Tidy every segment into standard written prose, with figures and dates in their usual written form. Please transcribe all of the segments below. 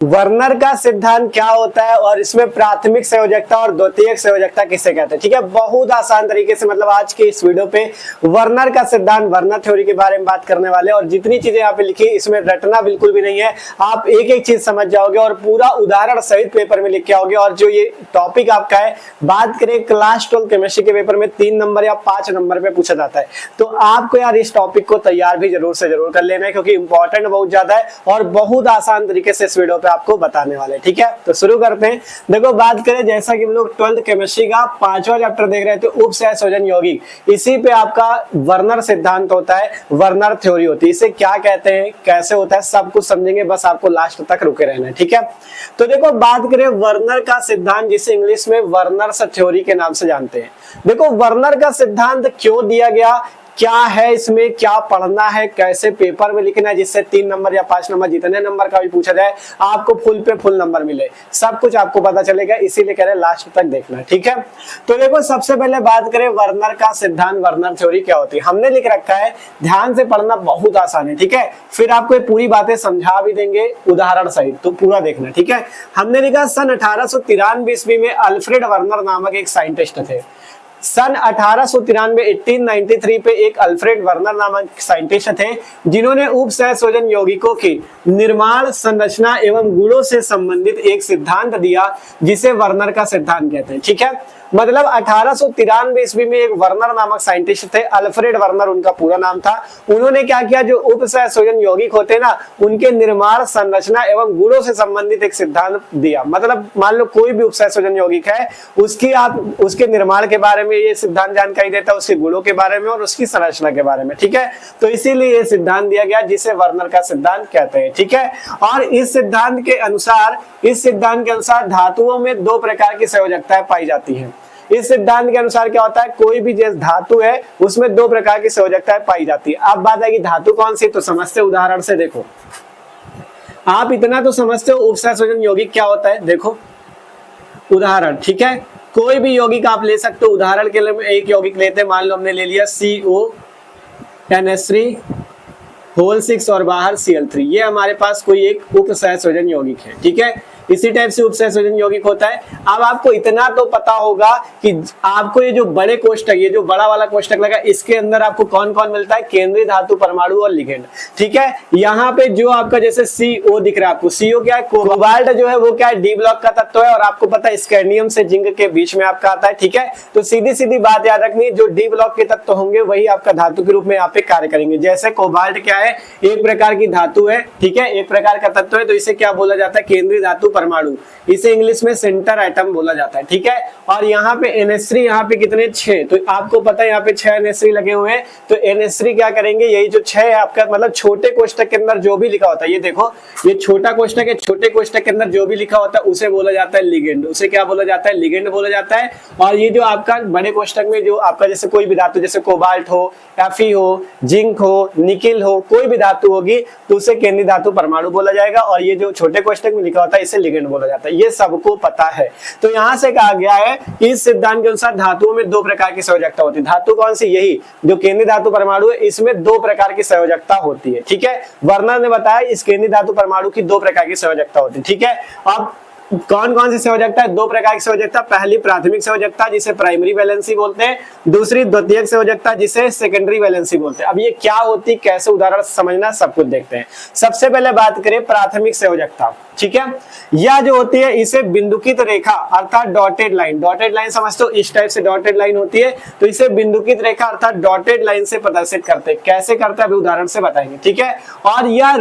Werner का सिद्धांत क्या होता है और इसमें प्राथमिक संयोजकता और द्वितीयक संयोजकता किसे कहते हैं। ठीक है, बहुत आसान तरीके से मतलब आज के इस वीडियो पे वर्नर का सिद्धांत, वर्नर थ्योरी के बारे में बात करने वाले। और जितनी चीजें यहाँ पे लिखी इसमें रटना बिल्कुल भी नहीं है, आप एक एक चीज समझ जाओगे और पूरा उदाहरण सहित पेपर में लिख के आओगे। और जो ये टॉपिक आपका है, बात करें क्लास 12 केमिस्ट्री के पेपर में 3 नंबर या 5 नंबर पे पूछा जाता है, तो आपको यार इस टॉपिक को तैयार भी जरूर से जरूर कर लेना है, क्योंकि इंपॉर्टेंट बहुत ज्यादा है और बहुत आसान तरीके से इस वीडियो पे आपको बताने वाले। ठीक है, तो शुरू करते हैं। देखो, बात करें जैसा कि हम लोग 12th केमिस्ट्री का 5वां चैप्टर देख रहे थे, उपसहसंयोजन यौगिक, इसी पे आपका वर्नर सिद्धांत होता है, वर्नर थ्योरी होती है। इसे क्या कहते हैं, कैसे होता है, सब कुछ समझेंगे, बस आपको लास्ट तक रुके रहना है। ठीक है, तो देखो बात करें वर्नर का सिद्धांत, जिसे इंग्लिश में वर्नर्स थ्योरी के नाम से जानते हैं। देखो वर्नर का सिद्धांत क्यों दिया गया, क्या है इसमें, क्या पढ़ना है, कैसे पेपर में लिखना है, जिससे 3 नंबर या 5 नंबर जितने नंबर का भी पूछा जाए आपको फुल पे फुल नंबर मिले, सब कुछ आपको पता चलेगा। इसीलिए कह रहे हैं लास्ट तक देखना। ठीक है, तो देखो सबसे पहले बात करें वर्नर का सिद्धांत, वर्नर थ्योरी क्या होती है। हमने लिख रखा है, ध्यान से पढ़ना, बहुत आसान है। ठीक है, फिर आपको ये पूरी बातें समझा भी देंगे उदाहरण सहित, तो पूरा देखना। ठीक है, हमने लिखा सन 1893 ईस्वी में अल्फ्रेड वर्नर नामक एक साइंटिस्ट थे। सन 1893 1893 पे एक अल्फ्रेड वर्नर नामक साइंटिस्ट थे, जिन्होंने उपसहसंयोजन यौगिकों की निर्माण, संरचना एवं गुणों से संबंधित एक सिद्धांत दिया, जिसे वर्नर का सिद्धांत कहते हैं। ठीक है, मतलब 1893 ईस्वी में एक वर्नर नामक साइंटिस्ट थे, अल्फ्रेड वर्नर उनका पूरा नाम था। उन्होंने क्या किया, जो उपसहसंयोजन यौगिक होते हैं ना, उनके निर्माण, संरचना एवं गुणों से संबंधित एक सिद्धांत दिया। मतलब मान लो कोई भी उपसहसंयोजन यौगिक है, उसके निर्माण के बारे में ये सिद्धांत जानकारी देता है, उसके गुणों के बारे में और उसकी संरचना के बारे में। ठीक है, तो इसीलिए ये सिद्धांत दिया गया, जिसे वर्नर का सिद्धांत कहते हैं। ठीक है, और इस सिद्धांत के अनुसार धातुओं में 2 प्रकार की संयोजकताएं पाई जाती हैं। इस सिद्धांत के अनुसार क्या होता है, कोई भी जैसे धातु है उसमें 2 प्रकार की संयोजकताएं पाई जाती है। अब बात है कि धातु कौन सी, तो समझते उदाहरण से। देखो आप इतना तो समझते हो उपसहसंयोजन यौगिक क्या होता है। देखो उदाहरण, ठीक है, कोई भी यौगिक आप ले सकते हो। उदाहरण के लिए एक यौगिक लेते हैं, मान लो हमने ले लिया CONH3 और बाहर Cl3, ये हमारे पास कोई एक उपसहसंयोजन यौगिक है। ठीक है, इसी टाइप से उपसहसंयोजन यौगिक होता है। अब आपको इतना तो पता होगा कि आपको ये जो बड़े कोष्टक, ये जो बड़ा वाला कोष्टक लगा, इसके अंदर आपको कौन कौन मिलता है, केंद्रीय धातु, परमाणु और लिगेंड। ठीक है, यहाँ पे जो आपका जैसे CO दिख रहा है आपको, CO क्या है, कोबाल्ट जो है वो क्या है, डी ब्लॉक का तत्व है, और आपको पता है स्कैंडियम से जिंक के बीच में आपका आता है। ठीक है, तो सीधी सीधी बात याद रखनी है, जो डी ब्लॉक के तत्व होंगे वही आपका धातु के रूप में यहाँ पे कार्य करेंगे। जैसे कोबाल्ट क्या है, एक प्रकार की धातु है। ठीक है, एक प्रकार का तत्व है, तो इसे क्या बोला जाता है, केंद्रीय धातु, परमाणु, इसे इंग्लिश में सेंटर एटम बोला जाता है। ठीक है, और यहाँ पे NH3, यहाँ पे कितने 6, तो आपको पता है यहाँ पे 6 NH3 लगे हुए हैं। तो NH3 क्या करेंगे, यही जो 6 है आपका, मतलब छोटे कोष्टक के अंदर जो भी लिखा होता है, ये देखो ये छोटा कोष्टक है, छोटे कोष्टक के अंदर जो भी लिखा होता है उसे बोला जाता है लिगेंड। उसे क्या बोला जाता है, लिगेंड बोला जाता है। और ये जो आपका बड़े कोष्टक में जो आपका जैसे कोई भी धातु, जैसे कोबाल्ट हो, Fe हो, जिंक हो, निकिल हो, कोई भी धातु होगी तो उसे केंद्रीय धातु, परमाणु बोला जाएगा। और ये जो छोटे कोष्टक में लिखा होता है इसे लिगेंड बोला जाता है। ये सबको पता है। तो यहाँ से कहा गया है कि इस सिद्धांत के अनुसार धातुओं में 2 प्रकार की संयोजकता होती है। धातु कौन सी, यही जो केंद्रीय धातु, परमाणु है, इसमें 2 प्रकार की संयोजकता होती है। ठीक है, वर्नर ने बताया इस केंद्रीय धातु, परमाणु की 2 प्रकार की संयोजकता होती है। ठीक है, अब कौन कौन सी संयोजकता है, 2 प्रकार की संयोजकता। पहली प्राथमिक संयोजकता, जिसे प्राइमरी वैलेंसी बोलते हैं। दूसरी द्वितीयक संयोजकता, जिसे सेकेंडरी वैलेंसी बोलते हैं। अब ये क्या होती, कैसे उदाहरण समझना, सब कुछ देखते हैं। सबसे पहले बात करें प्राथमिक संयोजकता। ठीक है, यह जो होती है इसे बिंदुकित रेखा अर्थात डॉटेड लाइन समझते हो, इस टाइप से डॉटेड लाइन होती है, तो इसे बिंदुकित रेखा अर्थात डॉटेड लाइन से प्रदर्शित करते हैं। कैसे करते हैं अभी उदाहरण से बताएंगे। ठीक है, और यह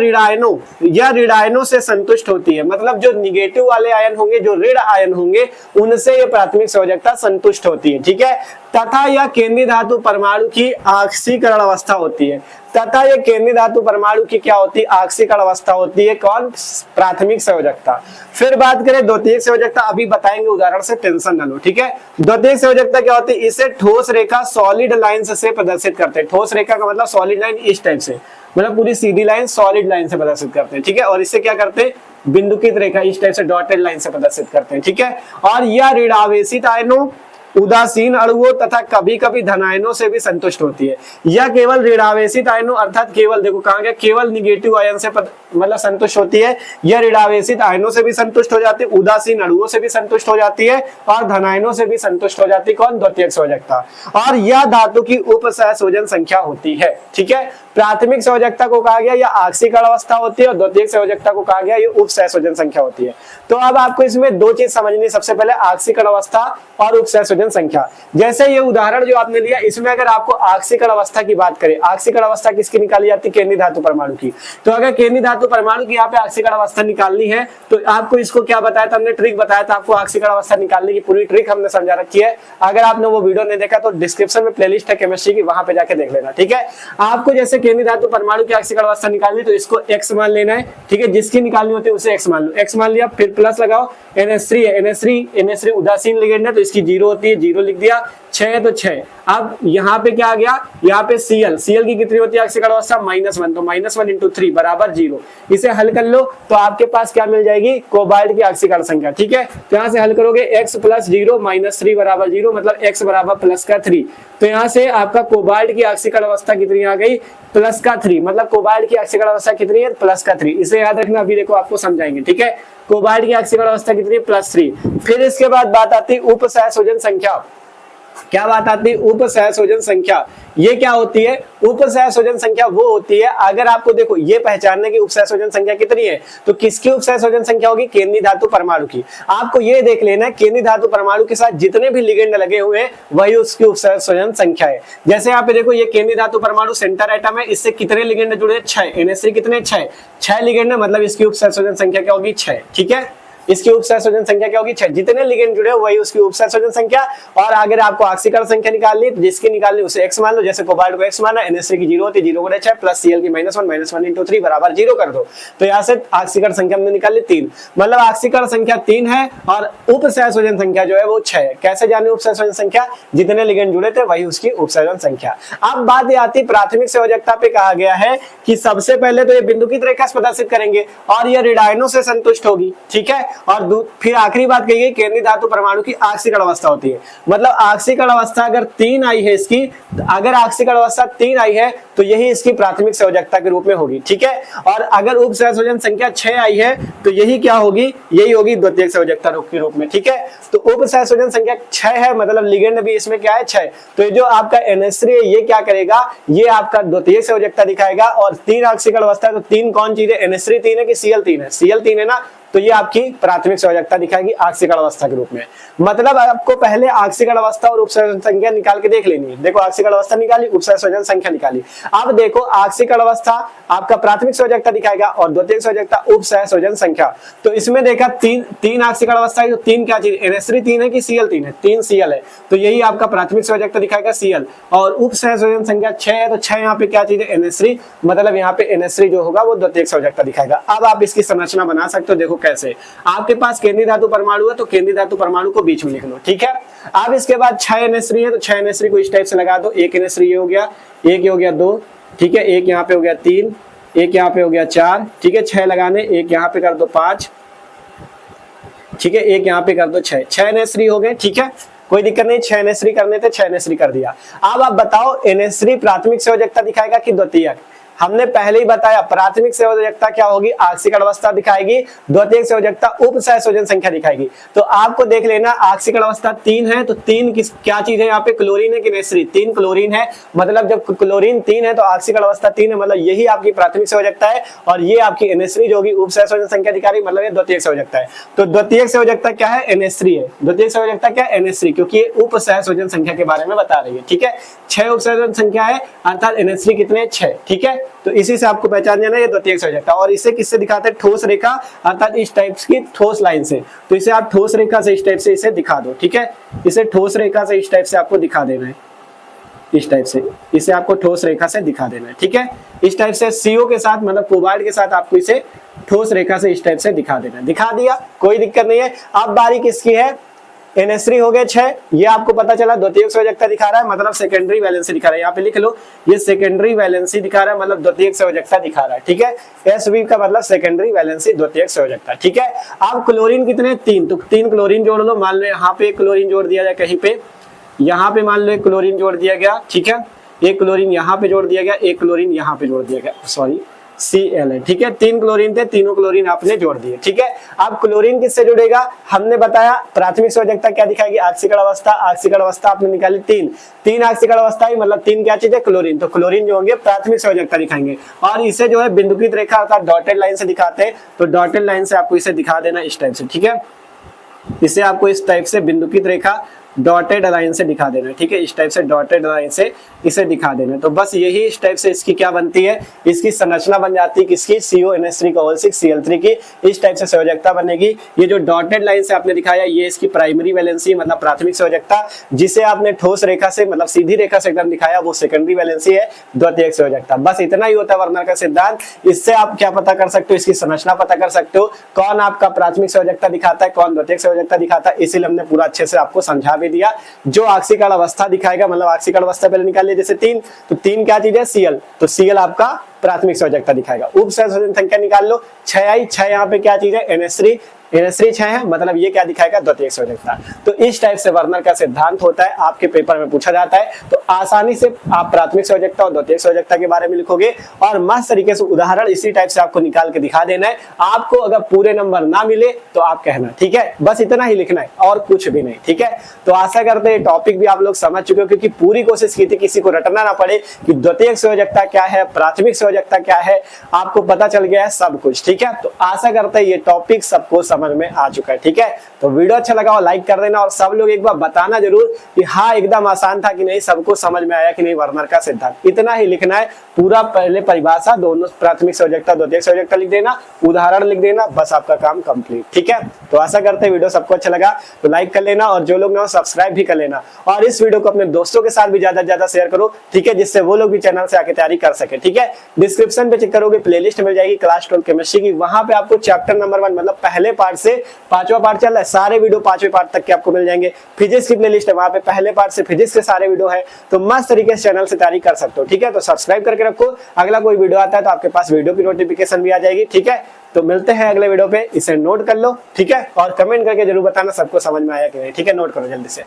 ऋणायनों से संतुष्ट होती है, मतलब जो निगेटिव वाले आयन होंगे, जो ऋण आयन होंगे, उनसे ये प्राथमिक संयोजकता संतुष्ट होती है। ठीक है, तथा यह केंद्रीय धातु, परमाणु की ऑक्सीकरण अवस्था होती है। तथा ये केंद्रीय धातु, परमाणु की क्या होती है, ऑक्सीकरण अवस्था होती है। कौन, प्राथमिक संयोजकता। फिर बात करें द्वितीयक संयोजकता, अभी बताएंगे उदाहरण से, टेंशन न लो। ठीक है, द्वितीयक संयोजकता क्या होती है, इसे ठोस रेखा, सॉलिड लाइंस से प्रदर्शित करते हैं। ठोस रेखा का मतलब सॉलिड लाइन, इस टाइप से, मतलब पूरी सीधी लाइन सॉलिड लाइन से प्रदर्शित करते हैं। ठीक है, और इससे क्या करते हैं, बिंदुकित रेखा, इस टाइप से डॉटेड लाइन से प्रदर्शित करते हैं। ठीक है, और यह ऋणावेशित आयनों उदासीन अणुओं तथा कभी कभी धनायनों से भी संतुष्ट होती है। यह केवल ऋणावेशित आयनों अर्थात केवल, देखो कहा गया केवल निगेटिव आयन से मतलब संतुष्ट होती है। यह ऋणावेशित आयनों से भी संतुष्ट हो जाती है, उदासीन अणुओं से भी संतुष्ट हो जाती है और धनायनों से भी संतुष्ट हो जाती है। कौन? द्वितीयक संयोजकता। और यह धातु की उपसहसंयोजन संख्या होती है। ठीक है, प्राथमिक संयोजकता को कहा गया यह आंशिक अवस्था होती है और द्वितीयक संयोजकता को कहा गया ये उपसहसंयोजन संख्या होती है। तो अब आपको इसमें दो चीज समझनी, सबसे पहले आंशिक अवस्था और उपसहसंयोजन संख्या। जैसे ये उदाहरण जो आपने लिया, इसमें अगर आपको आंशिक अवस्था की बात करें, आंशिक अवस्था किसकी निकाली जाती है? केंद्रीय धातु परमाणु की। तो अगर केंद्रीय धातु परमाणु की यहाँ पे आंशिक अवस्था निकालनी है तो आपको इसको क्या बताया था हमने? ट्रिक बताया था आपको आंशिक अवस्था निकालने की पूरी ट्रिक हमने समझा रखी है। अगर आपने वो वीडियो नहीं देखा तो डिस्क्रिप्शन में प्लेलिस्ट है केमिस्ट्री की, वहां पे जाके देख लेना। ठीक है, आपको जैसे केंद्रीय धातु परमाणु की आंशिक अवस्था निकालनी तो इसको x मान लेना है। ठीक है, जिसकी निकालनी होती है उसे x मान लो। x मान लिया, फिर प्लस लगाओ, NH3 है, NH3 उदासीन लिगेंड है तो इसकी 0 होती है, 0 लिख दिया। 6 है तो 6। अब यहाँ पे क्या आ गया? यहाँ पे Cl की कितनी होती है आंशिक अवस्था? -1, तो -1 × 3 बराबर 0। इसे हल कर लो तो आपके पास क्या मिल जाएगी? कोबाल्ट की आंशिक संख्या। ठीक है, तो यहाँ से हल करोगे x + 0 - 3 बराबर 0, मतलब x बराबर +3। तो यहाँ से आपका कोबाल्ट की आंशिक अवस्था कितनी आ गई? +3, मतलब कोबाल्ट की आंशिक अवस्था कितनी है? +3। इसे याद रखना, अभी देखो आपको समझाएंगे। ठीक है, कोबाल्ट की आंशिक अवस्था कितनी है? +3। फिर इसके बाद बात आती है उपसहसंयोजन संख्या। क्या बात आती है? उपसहसंयोजन संख्या। ये क्या होती है? उपसहसंयोजन संख्या वो होती है, अगर आपको देखो ये पहचानने की उपसहसंयोजन संख्या कितनी है तो किसकी उपसहसंयोजन संख्या होगी? केंद्रीय धातु परमाणु की। आपको ये देख लेना केंद्रीय धातु परमाणु के साथ जितने भी लिगेंड लगे हुए हैं वही उसकी उपसहसंयोजन संख्या है। जैसे यहाँ पे देखो ये केंद्रीय धातु परमाणु सेंटर एटम है, इससे कितने लिगेंड जुड़े हैं? 6। NH3 कितने? 6 लिगेंड है, मतलब इसकी उपसहसंयोजन संख्या क्या होगी? 6। ठीक है, इसकी उपसहसंयोजन संख्या क्या होगी? 6। जितने लिगेंड जुड़े वही उसकी उपसहसंयोजन संख्या। और अगर आपको आंशिक संख्या निकालनी तो जिसकी निकालनी उसे x मान लो। जैसे कोबाल्ट को x माना, NH3 की 0 होती है, 0 × 6 प्लस Cl की -1 × 3 बराबर 0 कर दो। तो यहाँ से आंशिक संख्या हमने निकाली 3, मतलब आंशिक संख्या 3 है और उपसहसंयोजन संख्या जो है वो 6 है। कैसे जाने उपसहसंयोजन संख्या? जितने लिगेंड जुड़े थे वही उसकी उपसहसंयोजन संख्या। अब बात आती प्राथमिक संयोजकता पे। कहा गया है कि सबसे पहले तो ये बिंदुकित रेखा से प्रदर्शित करेंगे और ये ऋणायनों से संतुष्ट होगी। ठीक है, और फिर आखिरी बात कही गई केंद्रीय धातु परमाणु की आंशिक अवस्था होती है, मतलब आंशिक अवस्था अगर 3 आई है इसकी, अगर आंशिक अवस्था 3 आई है तो यही इसकी प्राथमिक संयोजकता के रूप में होगी। ठीक है, और अगर उपसहसंयोजन संख्या 6 आई है तो यही क्या होगी? यही होगी द्वितीयक संयोजकता के रूप में। ठीक है, तो उपसहसंयोजन संख्या 6 है, मतलब लिगेंड भी इसमें क्या है? 6। तो ये जो आपका NH3 है ये क्या करेगा? ये आपका द्वितीयक संयोजकता दिखाएगा। और 3 आंशिक अवस्था है तो 3 कौन चीज है? NH3 3 है कि Cl 3 है? Cl 3 है ना, तो ये आपकी प्राथमिक संयोजकता दिखाएगी आंशिक अवस्था के रूप में। मतलब आपको पहले आंशिक अवस्था और उपसहसंयोजन संख्या निकाल के देख लेनी है। देखो आंशिक अवस्था निकाली, उपसहसंयोजन संख्या निकाली। अब देखो आंशिक अवस्था आपका प्राथमिक संयोजकता दिखाएगा और द्वितीयक संयोजकता उपसहसंयोजन संख्या। तो इसमें देखा 3 आंशिक अवस्था है, तो 3 क्या चीज? NH3 3 है कि Cl 3 है? 3 Cl है, तो यही आपका प्राथमिक संयोजकता दिखाएगा Cl। और उपसहसंयोजन संख्या 6 है, तो 6 यहाँ पे क्या चीज है? NH3, मतलब यहाँ पे NH3 जो होगा वो द्वितीयक संयोजकता दिखाएगा। अब आप इसकी संरचना बना सकते हो। देखो कैसे? आपके पास केंद्रीय धातु परमाणु है तो केंद्रीय धातु परमाणु को बीच में लिख लो। ठीक है, अब इसके बाद 6 NH3 है तो 6 NH3 को इस टाइप से लगा दो। एक NH3 ये हो गया, एक ये हो गया 2। ठीक है, एक यहाँ पे हो गया 3, एक यहाँ पे हो गया 4। ठीक है, 6 लगाने, एक यहाँ पे कर दो 5। ठीक है, एक यहाँ पे कर दो 6। 6 NH3 हो गए। ठीक है, कोई दिक्कत नहीं, 6 NH3 करने थे, 6 NH3 कर दिया। अब आप बताओ NH3 प्राथमिक संयोजकता दिखाएगा कि द्वितीयक? हमने पहले ही बताया प्राथमिक संयोजकता क्या होगी? आंशिक अवस्था दिखाएगी, द्वितीयक संयोजकता उपसहसंयोजन संख्या दिखाएगी। तो आपको देख लेना आंशिक अवस्था 3 है तो 3 क्या चीज है? यहाँ पे क्लोरीन है कि NH3? 3 क्लोरीन है, मतलब जब क्लोरीन 3 है तो आंशिक अवस्था 3 है, मतलब यही आपकी प्राथमिक संयोजकता है। और ये आपकी NH3 जो होगी उपसहसंयोजन संख्या दिखा रही, मतलब ये द्वितीयक संयोजकता है। तो द्वितीयक संयोजकता क्या है? NH3 है। द्वितीयक संयोजकता क्या है? NH3, क्योंकि ये उपसहसंयोजन संख्या के बारे में बता रही है। ठीक है, 6 उपसहसंयोजन संख्या है अर्थात NH3 कितने? 6। ठीक है, तो इसी से आपको पहचान जाना ये द्वितीयक संयोजकता। और इसे किससे दिखाते हैं? ठोस रेखा, अर्थात इस टाइप की ठोस लाइन से। तो इसे आप ठोस रेखा से इस टाइप से इसे दिखा दो। ठीक है, इसे ठोस रेखा से इस टाइप से आपको दिखा देना है। इस टाइप से इसे आपको ठोस रेखा से दिखा देना है। ठीक है, इस टाइप से CO के साथ, मतलब कोबाल्ट के साथ आपको इसे ठोस रेखा से इस टाइप से दिखा देना है। दिखा दिया, कोई दिक्कत नहीं है। अब बारी किसकी है? NH3 हो गए 6, ये आपको पता चला द्वितीयक संयोजकता दिखा रहा है, मतलब सेकेंडरी वैलेंसी दिखा रहा है। यहाँ पे लिख लो, ये सेकेंडरी वैलेंसी दिखा रहा है, मतलब द्वितीयक संयोजकता दिखा रहा है। ठीक है, SV का मतलब सेकेंडरी वैलेंसी द्वितीयक संयोजकता। ठीक है, अब क्लोरीन कितने? 3, तो 3 क्लोरीन जोड़ लो। मान लो यहाँ पे क्लोरीन जोड़ दिया जाए कहीं पे, यहाँ पे मान लो एक क्लोरीन जोड़ दिया गया, ठीक है, एक क्लोरीन यहाँ पे जोड़ दिया गया, एक क्लोरीन यहाँ पे जोड़ दिया गया, सॉरी Cl है, ठीक है, 3 क्लोरीन थे, तीनों क्लोरीन आपने जोड़ दिए, ठीक है। अब क्लोरीन किससे जुड़ेगा, हमने बताया प्राथमिक संयोजकता क्या दिखाएगी, ऑक्सीकरण अवस्था, ऑक्सीकरण अवस्था आपने निकाली 3 ऑक्सीकरण अवस्था ही मतलब 3 क्या चीज है, क्लोरीन, तो क्लोरीन जो होंगे प्राथमिक संयोजकता दिखाएंगे। और इसे जो है बिंदुकीत रेखा अर्थात डॉटेड लाइन से दिखाते हैं, तो डॉटेड लाइन से आपको इसे दिखा देना इस टाइप से, ठीक है, इसे आपको इस टाइप से बिंदुकीत रेखा डॉटेड लाइन से दिखा देना, ठीक है, इस टाइप से डॉटेड लाइन से इसे दिखा देना। तो बस यही इस टाइप से इसकी क्या बनती है, इसकी संरचना बन जाती है किसकी, CONH3 की इस टाइप से संयोजकता बनेगी। ये जो डॉटेड लाइन से आपने दिखाया ये इसकी प्राइमरी वैलेंसी मतलब प्राथमिक संयोजकता, जिसे आपने ठोस रेखा से मतलब सीधी रेखा से एकदम दिखाया वो सेकेंडरी वैलेंसी है, द्वितीयक संयोजकता। बस इतना ही होता है वर्नर का सिद्धांत। इससे आप क्या पता कर सकते हो, इसकी संरचना पता कर सकते हो, कौन आपका प्राथमिक संयोजकता दिखाता है, कौन द्वितीयक संयोजकता दिखाता है। इसीलिए हमने पूरा अच्छे से आपको समझा भी दिया। जो ऑक्सीकरण अवस्था दिखाएगा मतलब ऑक्सीकरण अवस्था पहले निकाल लिया, जैसे 3, तो 3 क्या चीज है, Cl, तो Cl आपका प्राथमिक संयोजकता दिखाएगा। उप संयोजन संख्या निकाल लो, 6 आई, 6 यहाँ पे क्या चीज है, NH3 6 है, मतलब ये क्या दिखाएगा, द्वितीयक संयोजकता। तो इस टाइप से वर्नर का सिद्धांत होता है, आपके पेपर में पूछा जाता है। तो आसानी से आप प्राथमिक संयोजकता और द्वितीयक संयोजकता के बारे में लिखोगे और मस्त तरीके से उदाहरण इसी टाइप से आपको निकाल के दिखा देना है। आपको अगर पूरे नंबर ना मिले तो आप कहना, ठीक है, बस इतना ही लिखना है और कुछ भी नहीं, ठीक है। तो आशा करते हैं टॉपिक भी आप लोग समझ चुके हो, क्योंकि पूरी कोशिश की थी किसी को रटना ना पड़े कि द्वितीयक संयोजकता क्या है, प्राथमिक संयोजकता क्या है, आपको पता चल गया है सब कुछ, ठीक है। तो आशा करते हैं ये टॉपिक सबको समझ में आ चुका है, ठीक है। तो वीडियो अच्छा लगा हो लाइक कर देना और सब लोग एक बार बताना जरूर कि हाँ एकदम आसान था कि नहीं, सबको समझ में आया कि नहीं वर्नर का सिद्धांत। इतना ही लिखना है, पूरा पहले परिभाषा, दोनों प्राथमिक संयोजकता द्वितीयक संयोजकता लिख देना, उदाहरण लिख देना, बस आपका काम कंप्लीट, ठीक है। तो आशा करते हैं वीडियो सबको अच्छा लगा तो लाइक कर लेना और जो लोग ना सब्सक्राइब भी कर लेना और इस वीडियो को अपने दोस्तों के साथ भी ज्यादा से ज्यादा शेयर करो, ठीक है, जिससे वो लोग भी चैनल से आके तैयारी कर सके, ठीक है। डिस्क्रिप्शन पे चेक करोगे प्लेलिस्ट मिल जाएगी क्लास 12 केमिस्ट्री की, वहां पे आपको चैप्टर नंबर 1 मतलब पहले पार्ट से 5वां पार्ट चल रहा है, सारे वीडियो 5वें पार्ट तक के आपको मिल जाएंगे। फिजिक्स की प्लेलिस्ट है, वहां पे पहले पार्ट से फिजिक्स के सारे वीडियो है, तो मस्त तरीके से चैनल से तैयारी कर सकते हो, ठीक है। तो सब्सक्राइब करके रखो, अगला कोई वीडियो आता है तो आपके पास वीडियो की नोटिफिकेशन भी आ जाएगी, ठीक है। तो मिलते हैं अगले वीडियो पे, इसे नोट कर लो, ठीक है, और कमेंट करके जरूर बताना सबको समझ में आया कि नहीं, ठीक है, नोट करो जल्दी से।